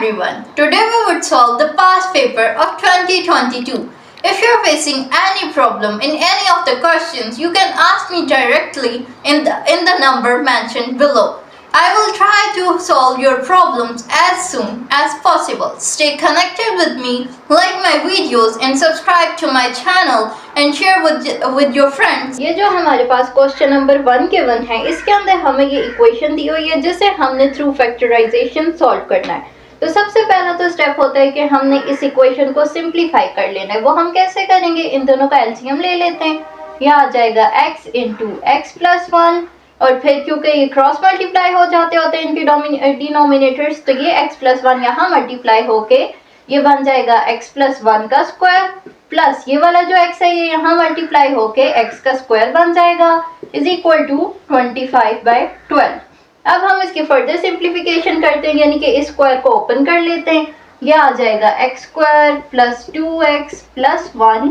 everyone. Today we would solve the past paper of 2022. If you're facing any problem in any of the questions, you can ask me directly in the number mentioned below. I will try to solve your problems as soon as possible. Stay connected with me, like my videos and subscribe to my channel and share with your friends. ये जो हमारे पास question number 1 given है, इसके अंदर हमें ये equation दी हुई है जिसे हमने थ्रू फैक्टराइजेशन सॉल्व करना है। तो सबसे पहला तो स्टेप होता है कि हमने इस इक्वेशन को सिंप्लीफाई कर लेना है। वो हम कैसे करेंगे? इन दोनों का एलसीएम ले लेते हैं। यह आ जाएगा x इंटू एक्स प्लस 1 और फिर क्योंकि ये क्रॉस मल्टीप्लाई हो जाते होते हैं इनके डिनोमिनेटर्स, तो ये x प्लस 1 यहाँ मल्टीप्लाई होके ये बन जाएगा x प्लस 1 का स्क्वायर प्लस ये वाला जो x है ये यहाँ मल्टीप्लाई होके x का स्क्वायर बन जाएगा इज इक्वल टू 25/12। अब हम इसकी फर्दर सिंप्लीफिकेशन करते हैं, यानी कि इस स्क्वायर को ओपन कर लेते हैं। यह आ जाएगा X square plus 2x plus 1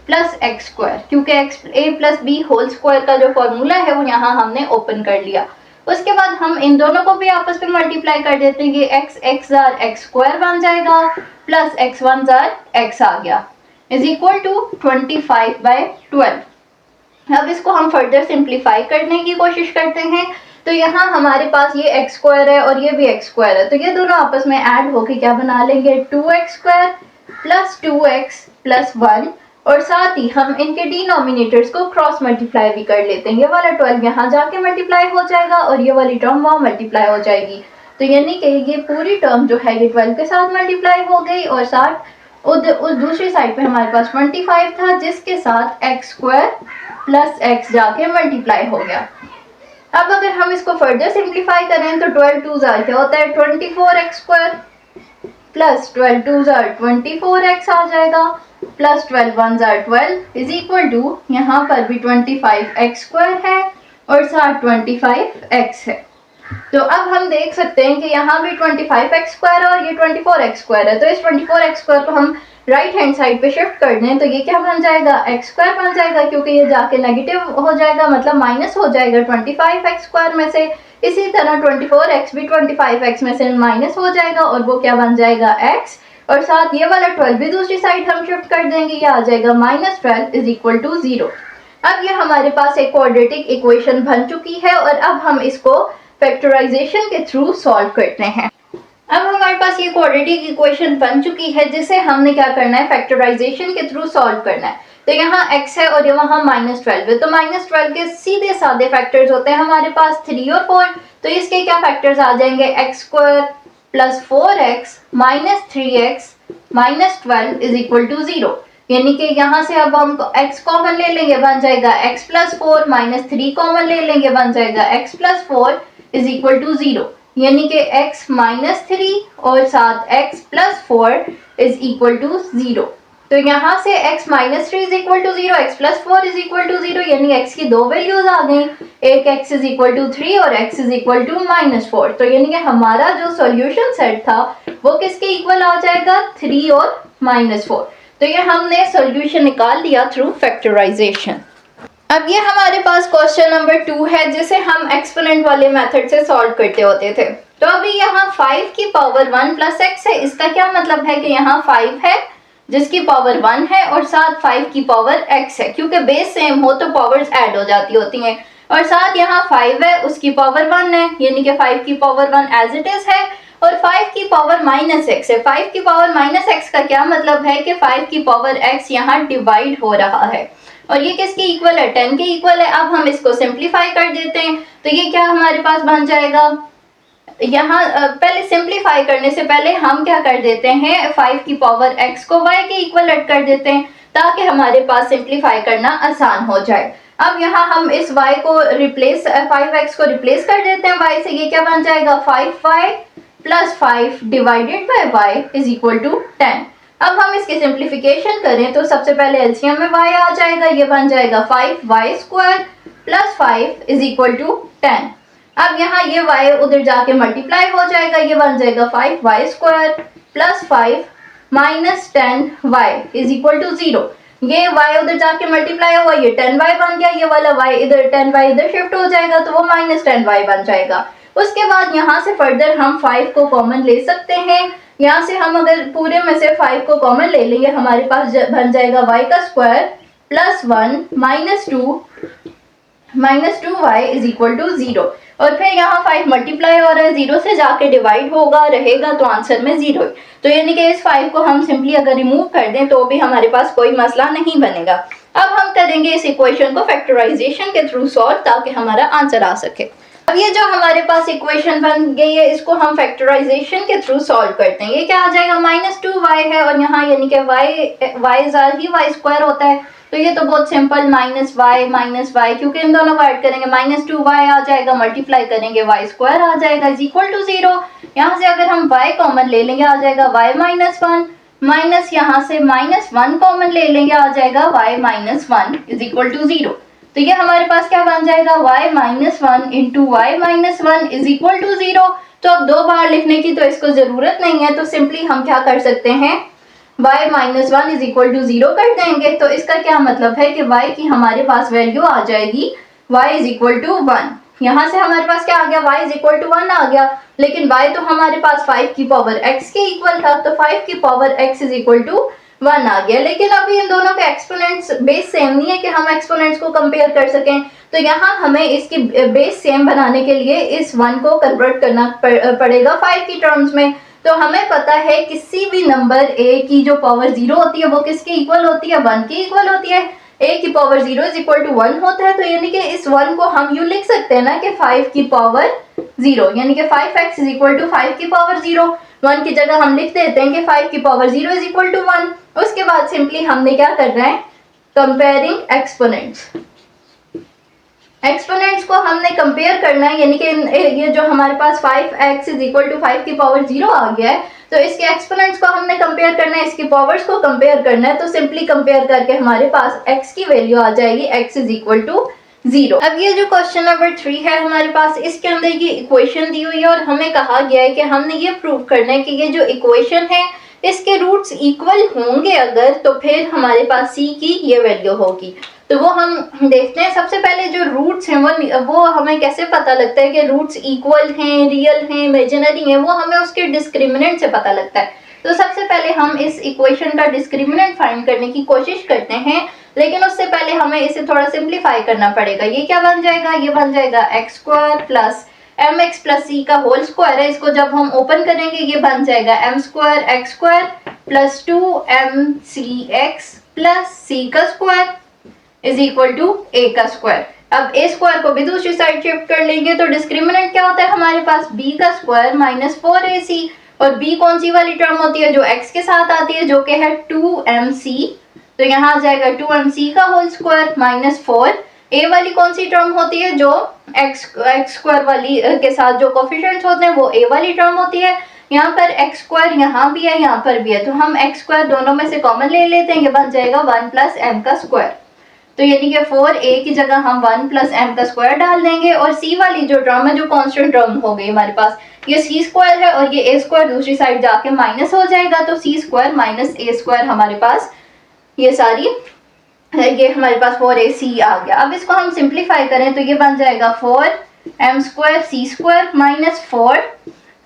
plus X square, क्योंकि a plus B whole square का जो फॉर्मूला है वो यहाँ हमने ओपन कर लिया। उसके बाद हम इन दोनों को भी आपस में मल्टीप्लाई कर देते हैं। ये x जार एक्स स्क्वायर बन जाएगा प्लस x1 जार x आ गया इज इक्वल टू 25/12। अब इसको हम फर्दर सिंप्लीफाई करने की कोशिश करते हैं। तो यहाँ हमारे पास ये एक्स स्क्वायर है और ये भी एक्स स्क्वायर है, तो ये दोनों आपस में ऐड होके क्या बना लेंगे 2x square plus 2x plus 1 और साथ ही हम इनके डिनोमिनेटर्स को क्रॉस मल्टीप्लाई भी कर लेते हैं। ये वाला 12 यहाँ जाके मल्टीप्लाई हो जाएगा और ये वाली टर्म वहाँ मल्टीप्लाई हो जाएगी। तो यानी कि ये पूरी टर्म जो है ये 12 के साथ मल्टीप्लाई हो गई और साथ उस दूसरी साइड पे हमारे पास 25 था जिसके साथ एक्स स्क्वायर प्लस एक्स जाके मल्टीप्लाई हो गया। अब अगर हम इसको फर्दर सिंप्लीफाई करें तो 12 2 जार क्या होता है 24x square plus 12 2 jar 24x आ जाएगा प्लस 12 1 जार 12 इज इक्वल टू यहाँ पर भी 25x स्क्वायर है और साथ 25x है। तो अब हम देख सकते हैं कि यहाँ भी 25x स्क्वायर है और ये 24x स्क्वायर है। तो इस 24x स्क्वायर को हम राइट हैंड साइड पे शिफ्ट कर दें तो ये क्या बन जाएगा x स्क्वायर बन जाएगा, क्योंकि ये जाके नेगेटिव हो जाएगा, मतलब माइनस हो जाएगा 25x स्क्वायर में से। इसी तरह 24x भी 25x में से माइनस हो जाएगा और वो क्या बन जाएगा x और साथ ये वाला 12 भी दूसरी साइड हम शिफ्ट कर देंगे, ये आ जाएगा -12 इज इक्वल टू 0। अब ये हमारे पास एक क्वाड्रेटिक इक्वेशन बन चुकी है और अब हम इसको फैक्टराइजेशन के थ्रू सॉल्व करते हैं। अब हमारे पास ये क्वाड्रेटिक इक्वेशन बन चुकी है जिसे हमने क्या करना है फैक्टराइजेशन के थ्रू सॉल्व करना है। तो यहाँ x है और ये वहाँ -12 है, तो -12 के सीधे सादे फैक्टर्स होते हैं हमारे पास 3 और 4। तो इसके क्या फैक्टर्स आ जाएंगे X square plus 4x minus 3x minus 12 is equal to 0। यानी कि यहाँ से अब हम x कॉमन ले लेंगे बन जाएगा x प्लस 4 माइनस 3 कॉमन ले लेंगे बन जाएगा x plus 4 is equal to 0। यानी कि x माइनस 3 और साथ x plus 4 is equal to 0। तो यहाँ से x minus 3 is equal to 0, x plus 4 is equal to 0, यानी x की दो वैल्यूज आ गई, एक x इज इक्वल टू 3 और x इज इक्वल टू -4। तो यानी कि हमारा जो सॉल्यूशन सेट था वो किसके इक्वल आ जाएगा 3 और -4। तो ये हमने सॉल्यूशन निकाल लिया थ्रू फैक्टराइजेशन। अब ये हमारे पास क्वेश्चन नंबर 2 है जिसे हम एक्सपोनेंट वाले मेथड से सॉल्व करते होते थे। तो अभी यहाँ 5 की पावर 1 प्लस x है। इसका क्या मतलब है कि यहाँ 5 है जिसकी पावर 1 है और साथ 5 की पावर x है, क्योंकि बेस सेम हो तो पावर्स ऐड हो जाती होती हैं। और साथ यहाँ 5 है उसकी पावर 1 है, यानी कि 5 की पावर 1 एज इट इज है और 5 की पावर -x है। 5 की पावर -x का क्या मतलब है कि 5 की पावर x यहाँ डिवाइड हो रहा है और ये किसके इक्वल है 10 के इक्वल है। अब हम इसको सिंप्लीफाई कर देते हैं तो ये क्या हमारे पास बन जाएगा। यहाँ पहले सिंप्लीफाई करने से पहले हम क्या कर देते हैं 5 की पावर x को y के इक्वल कर देते हैं ताकि हमारे पास सिंप्लीफाई करना आसान हो जाए। अब यहाँ हम इस y को रिप्लेस 5x को रिप्लेस कर देते हैं y से, ये क्या बन जाएगा 5y plus 5 divided by y is equal to 10। अब हम इसकी सिंप्लीफिकेशन करें तो सबसे पहले एलसीएम में y आ जाएगा, ये बन जाएगा 5y square plus 5 is equal to 10। अब यहाँ ये y उधर जाके मल्टीप्लाई हो जाएगा, ये बन जाएगा 5y square plus 5 minus 10y is equal to 0। ये y उधर जाके मल्टीप्लाई हुआ, ये 10y बन गया, ये वाला y इधर 10y इधर शिफ्ट हो जाएगा तो वो -10y बन जाएगा। उसके बाद यहाँ से फर्दर हम 5 को कॉमन ले सकते हैं यहाँ से हम अगर पूरे में से 5 को कॉमन ले लेंगे, हमारे पास बन जाएगा y का square plus 1 minus two Y is equal to 0। और फिर यहाँ 5 मल्टीप्लाई हो रहा है, 0 से जाके डिवाइड होगा रहेगा तो आंसर में 0। तो यानी कि इस 5 को हम सिंपली अगर रिमूव कर दें तो भी हमारे पास कोई मसला नहीं बनेगा। अब हम करेंगे इस इक्वेशन को फैक्टराइजेशन के थ्रू सॉल्व ताकि हमारा आंसर आ सके। अब ये जो हमारे पास इक्वेशन बन गई है इसको हम फैक्टराइजेशन के थ्रू सॉल्व करते हैं। ये क्या आ जाएगा, -2y है और यहाँ यानी कि y जार ही y स्क्वायर होता है, तो ये तो बहुत सिंपल -y क्योंकि इन दोनों को ऐड करेंगे -2y आ जाएगा, मल्टीप्लाई करेंगे y स्क्वायर आ जाएगा इज इक्वल टू 0। यहाँ से अगर हम y कॉमन ले लेंगे आ जाएगा y -1 माइनस यहाँ से -1 कॉमन ले लेंगे आ जाएगा y -1 इज इक्वल टू 0। तो ये हमारे पास क्या बन जाएगा y -1 into y-1 is equal to 0। तो अब 2 बार लिखने की तो इसको जरूरत नहीं है, तो सिंपली हम क्या कर सकते हैं y-1 इज इक्वल टू 0 कर देंगे। तो इसका क्या मतलब है कि y की हमारे पास वैल्यू आ जाएगी y इज इक्वल टू 1। यहाँ से हमारे पास क्या आ गया, y इज इक्वल टू 1 आ गया, लेकिन y तो हमारे पास 5 की पावर x के इक्वल था, तो 5 की power x is equal to 1 आ गया। लेकिन अभी इन दोनों के एक्सपोनेंट्स बेस सेम नहीं है कि हम एक्सपोनेंट्स को कंपेयर कर सकें, तो यहाँ हमें इसकी बेस सेम बनाने के लिए इस 1 को कन्वर्ट करना पड़ेगा 5 की टर्म्स में। तो हमें पता है किसी भी नंबर a की जो पावर 0 होती है वो किसके इक्वल होती है, 1 के इक्वल होती है। a की पावर 0 इज इक्वल टू 1 होता है, तो यानी कि इस 1 को हम यूँ लिख सकते हैं ना कि 5 की पावर 0, यानी कि 5x इज इक्वल टू 5 की पावर 0। 1 की जगह हम लिख देते हैं कि 5 की पावर 0 इज इक्वल टू 1। उसके बाद सिंपली हमने क्या करना है, कंपेयरिंग एक्सपोनेंट्स। एक्सपोनेंट्स को हमने कंपेयर करना है, यानी कि ये जो हमारे पास 5x इज इक्वल टू 5 की पावर 0 आ गया है, तो इसके एक्सपोनेंट्स को हमने कंपेयर करना है, इसकी पावर्स को कंपेयर करना है। तो सिंपली कंपेयर करके हमारे पास x की वैल्यू आ जाएगी x इज इक्वल टू 0। अब ये जो क्वेश्चन नंबर 3 है हमारे पास, इसके अंदर ये इक्वेशन दी हुई है और हमें कहा गया है कि हमने ये प्रूव करना है कि ये जो इक्वेशन है इसके रूट्स इक्वल होंगे अगर, तो फिर हमारे पास c की ये वैल्यू होगी। तो वो हम देखते हैं। सबसे पहले जो रूट्स हैं वो हमें कैसे पता लगता है कि रूट्स इक्वल हैं, रियल हैं, इमेजिनरी हैं, वो हमें उसके डिस्क्रिमिनेंट से पता लगता है। तो सबसे पहले हम इस इक्वेशन का डिस्क्रिमिनेंट फाइंड करने की कोशिश करते हैं, लेकिन उससे पहले हमें इसे थोड़ा सिंप्लीफाई करना पड़ेगा। ये क्या बन जाएगा, ये बन जाएगा x square plus mx plus c का होल स्क्वायर है। इसको जब हम ओपन करेंगे ये बन जाएगा m square x square plus 2mcx plus c का square is equal to a का स्क्वायर। अब a स्क्वायर को भी दूसरी साइड शिफ्ट कर लेंगे तो डिस्क्रिमिनेंट क्या होता है हमारे पास, b का स्क्वायर माइनस 4ac, और b कौन सी वाली टर्म होती है जो x के साथ आती है, जो कि है 2mc। तो यहाँ आ जाएगा 2mc का होल स्क्वायर माइनस 4। a वाली कौन सी टर्म होती है, जो x स्क्वायर वाली के साथ जो कोफिशिएंट्स होते हैं वो a वाली टर्म होती है। यहाँ पर x स्क्वायर यहाँ भी है यहाँ पर भी है, तो हम x स्क्वायर दोनों में से कॉमन ले लेते हैं, ये बन जाएगा 1 प्लस m का स्क्वायर। तो यानी कि 4a की जगह हम 1 प्लस m का स्क्वायर डाल देंगे, और c वाली जो टर्म है जो कांस्टेंट टर्म हो गई हमारे पास, ये c स्क्वायर है और ये a स्क्वायर दूसरी साइड जाके माइनस हो जाएगा, तो c square minus a square हमारे पास ये सारी ये हमारे पास 4ac आ गया। अब इसको हम सिंप्लीफाई करें तो ये बन जाएगा 4m square c square minus 4।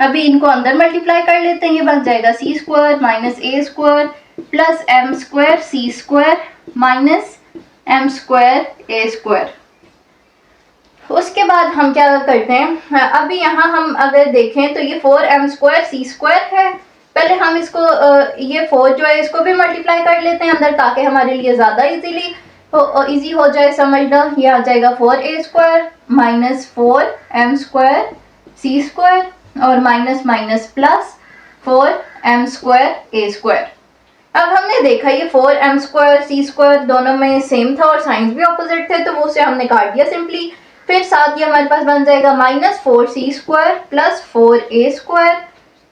अभी इनको अंदर मल्टीप्लाई कर लेते हैं, ये बन जाएगा c square minus a square plus m square c square minus m square a square. उसके बाद हम क्या करते हैं, अभी यहाँ हम अगर देखें तो ये 4m स्क्वायर c स्क्वायर है। पहले हम इसको ये 4 जो है इसको भी मल्टीप्लाई कर लेते हैं अंदर, ताकि हमारे लिए ज़्यादा इजी हो जाए समझना। ये आ जाएगा 4a square minus 4m square c square और minus minus plus 4m square a square. अब हमने देखा ये 4m स्क्वायर c स्क्वायर दोनों में सेम था और साइंस भी ऑपोजिट थे, तो वो उसे हमने काट दिया सिंपली। फिर साथ ही हमारे पास बन जाएगा minus 4c square plus 4a square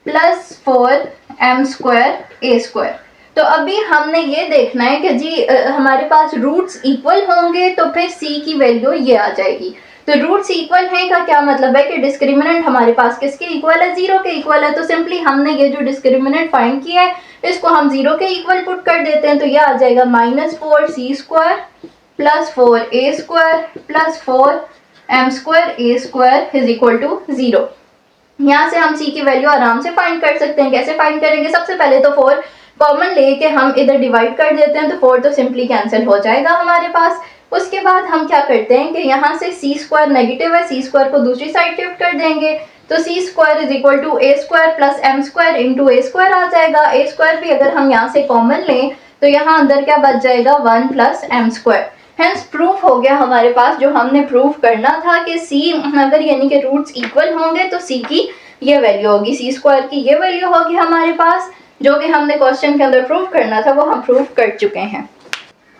plus 4m square a square. तो अभी हमने ये देखना है कि जी हमारे पास रूट्स इक्वल होंगे तो फिर c की वैल्यू ये आ जाएगी। तो रूट्स इक्वल हैं का क्या मतलब है कि डिस्क्रिमिनेंट हमारे पास किसके इक्वल है, 0 के इक्वल है। तो सिंपली हमने ये जो डिस्क्रिमिनेंट फाइंड किया है इसको हम 0 के इक्वल पुट कर देते हैं, तो ये आ जाएगा minus 4c square plus 4a square plus 4m square a square is equal to 0। यहाँ से हम c की वैल्यू आराम से फाइंड कर सकते हैं। कैसे फाइंड करेंगे? सबसे पहले तो 4 कॉमन लेके हम इधर डिवाइड कर देते हैं, तो 4 तो सिंपली कैंसिल हो जाएगा हमारे पास। उसके बाद हम क्या करते हैं कि यहाँ से c स्क्वायर नेगेटिव है, c स्क्वायर को दूसरी साइड शिफ्ट कर देंगे, तो c square is equal to a square plus m square into a square आ जाएगा। a स्क्वायर भी अगर हम यहाँ से कॉमन लें तो यहाँ अंदर क्या बच जाएगा? 1 plus m square. Hence proof हो गया हमारे पास जो हमने प्रूफ करना था कि c अगर यानी कि रूट्स इक्वल होंगे तो c की ये वैल्यू होगी, c स्क्वायर की ये वैल्यू होगी हमारे पास, जो कि हमने क्वेश्चन के अंदर प्रूफ करना था वो हम प्रूफ कर चुके हैं।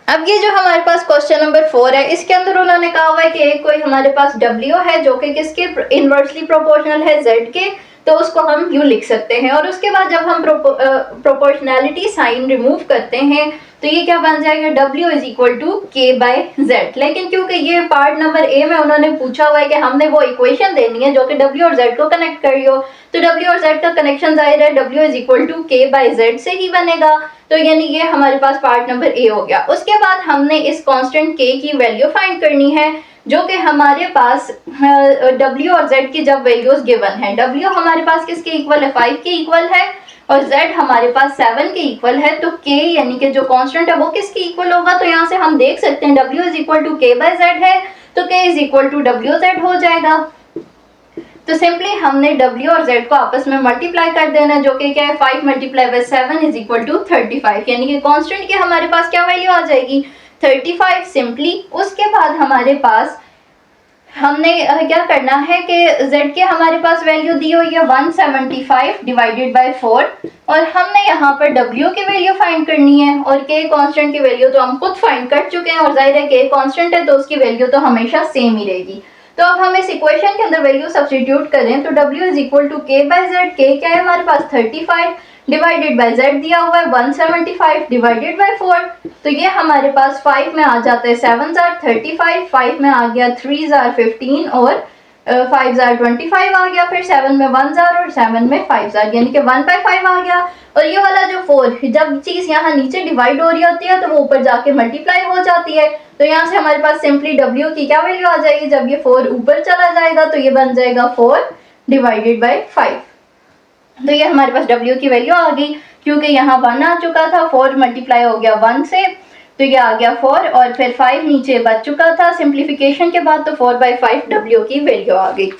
अब ये जो हमारे पास क्वेश्चन नंबर 4 है, इसके अंदर उन्होंने कहा हुआ है कि एक कोई हमारे पास W है जो कि किसके इनवर्सली प्रोपोर्शनल है? Z के, तो उसको हम यूँ लिख सकते हैं। और उसके बाद जब हम प्रोपोर्शनैलिटी साइन रिमूव करते हैं तो ये क्या बन जाएगा? W is equal to K by Z। लेकिन क्योंकि ये पार्ट नंबर A में उन्होंने पूछा हुआ है कि हमने वो इक्वेशन देनी है जो कि W और Z को कनेक्ट करी हो, तो W और Z का कनेक्शन जाहिर है W is equal to K by Z से ही बनेगा, तो यानी ये हमारे पास पार्ट नंबर A हो गया। उसके बाद हमने इस कांस्टेंट K की वैल्यू फाइंड करनी है जो कि हमारे पास W और Z की जब वैल्यूज गिवन है, W हमारे पास किसके इक्वल है? 5 के इक्वल है, और Z हमारे पास 7 के इक्वल है, तो K यानी कि जो कांस्टेंट है वो किसके इक्वल होगा? तो यहाँ से हम देख सकते हैं W is equal to K by Z है, तो K is equal to WZ हो जाएगा। तो सिंपली हमने W और Z को आपस में मल्टीप्लाई कर देना है, जो कि क्या है? 5 multiply by 7 is equal to 35, यानी कि कांस्टेंट की हमारे पास क्या वैल्यू आ जाएगी? 35 सिंपली। उसके बाद हमारे पास हमने क्या करना है कि Z के हमारे पास वैल्यू दी हुई है 175 डिवाइडेड बाय 4, और हमने यहाँ पर W की वैल्यू फाइंड करनी है, और K कांस्टेंट की वैल्यू तो हम खुद फाइंड कर चुके हैं, और जाहिर है K कांस्टेंट है तो उसकी वैल्यू तो हमेशा सेम ही रहेगी। तो अब हम इस इक्वेशन के अंदर वैल्यू सब्स्टिट्यूट करें तो W is equal to K by Z। K क्या है हमारे पास? 35 डिवाइडेड बाय Z दिया हुआ है 175 डिवाइडेड बाय 4, तो ये हमारे पास 5 में आ जाता है 7 जार 35, 5 में आ गया 3 जार 15 और 5 जार 25 आ गया, फिर 7 में 1 जार और 7 में 5 जार, यानी कि 1/5 आ गया। और ये वाला जो 4 जब चीज़ यहाँ नीचे डिवाइड हो रही होती है तो वो ऊपर जाके मल्टीप्लाई हो जाती है, तो यहाँ से हमारे पास सिंपली W की क्या वैल्यू आ जाएगी? जब ये 4 ऊपर चला जाएगा तो ये बन जाएगा 4 डिवाइडेड बाय 5, तो ये हमारे पास W की वैल्यू आ गई। क्योंकि यहाँ 1 आ चुका था, 4 मल्टीप्लाई हो गया 1 से, तो ये आ गया 4 और फिर 5 नीचे बच चुका था सिंप्लीफिकेशन के बाद, तो 4/5 W की वैल्यू आ गई।